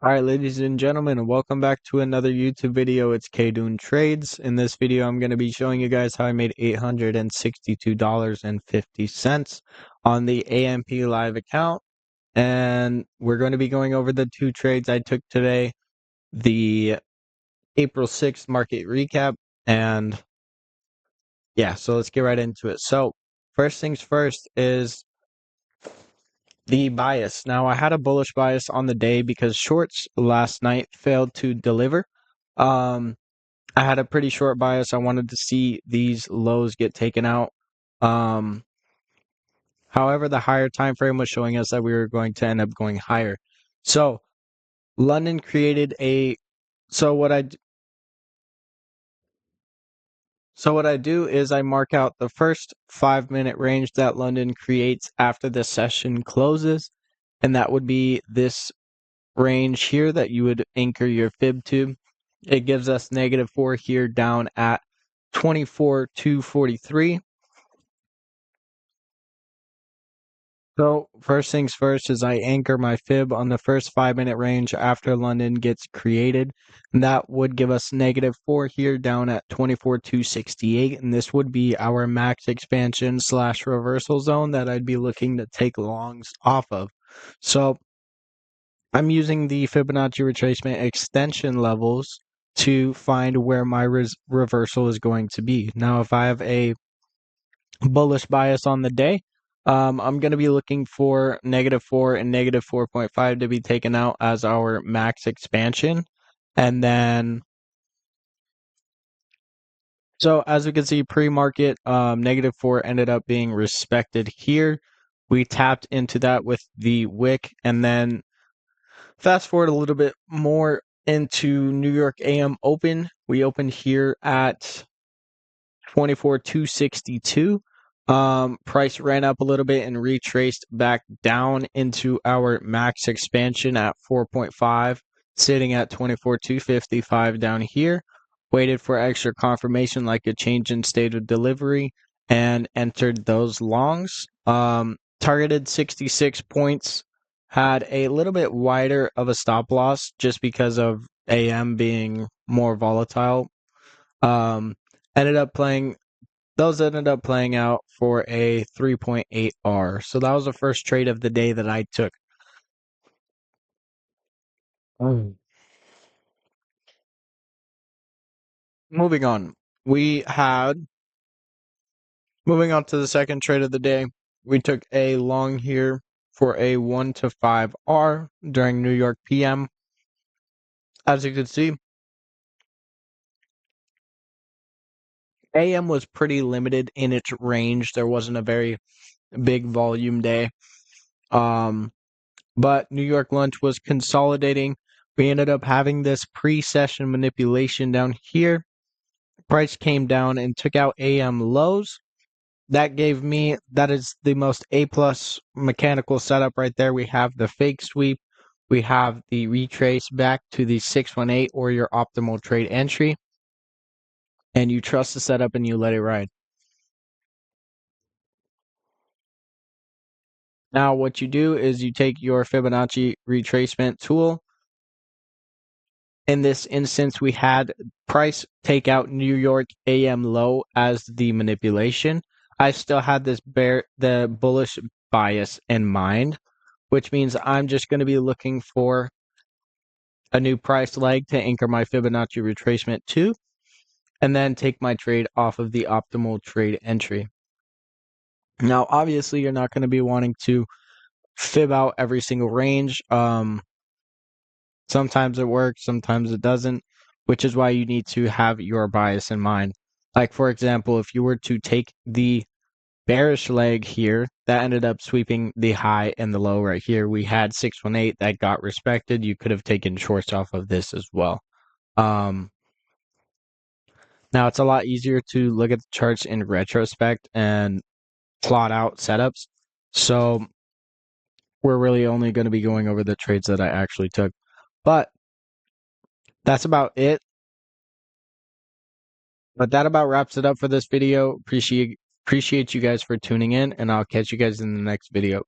Alright, ladies and gentlemen, and welcome back to another YouTube video. It's Kdoon Trades. In this video, I'm going to be showing you guys how I made $862.50 on the AMP Live account. And we're going to be going over the two trades I took today, the April 6th market recap. And yeah, so let's get right into it. So first things first is the bias. Now, I had a bullish bias on the day because shorts last night failed to deliver. I had a pretty short bias. I wanted to see these lows get taken out. However, the higher time frame was showing us that we were going to end up going higher. So, London created a. So what I do is I mark out the first 5-minute range that London creates after the session closes, and that would be this range here that you would anchor your fib to. It gives us -4 here down at 24,243. So first things first is I anchor my fib on the first 5-minute range after London gets created. And that would give us -4 here down at 24,268. And this would be our max expansion / reversal zone that I'd be looking to take longs off of. So I'm using the Fibonacci retracement extension levels to find where my reversal is going to be. Now, if I have a bullish bias on the day, I'm going to be looking for -4 and -4.5 to be taken out as our max expansion. And then, so as we can see, pre-market, -4 ended up being respected here. We tapped into that with the wick, and then fast forward a little bit more into New York AM Open. We opened here at 24,262. Price ran up a little bit and retraced back down into our max expansion at 4.5, sitting at 24,255 down here. Waited for extra confirmation like a change in state of delivery and entered those longs. Targeted 66 points. Had a little bit wider of a stop loss just because of AM being more volatile. Ended up playing out for a 3.8 R. So that was the first trade of the day that I took. Moving on. Moving on to the second trade of the day. We took a long here for a 1 to 5 R during New York PM. As you can see, AM was pretty limited in its range. There wasn't a very big volume day. But New York Lunch was consolidating. We ended up having this pre-session manipulation down here. Price came down and took out AM lows. That is the most A+ mechanical setup right there. We have the fake sweep. We have the retrace back to the 618 or your optimal trade entry. And you trust the setup and you let it ride. Now what you do is you take your Fibonacci retracement tool. In this instance, we had price take out New York AM low as the manipulation. I still had the bullish bias in mind, which means I'm just going to be looking for a new price leg to anchor my Fibonacci retracement to, and then take my trade off of the optimal trade entry. Now, obviously, you're not going to be wanting to fib out every single range. Sometimes it works, sometimes it doesn't, which is why you need to have your bias in mind. Like, for example, if you were to take the bearish leg here, that ended up sweeping the high and the low right here. We had 618 that got respected. You could have taken shorts off of this as well. Now, it's a lot easier to look at the charts in retrospect and plot out setups. So we're really only going to be going over the trades that I actually took. But that's about it. But that about wraps it up for this video. Appreciate you guys for tuning in, and I'll catch you guys in the next video.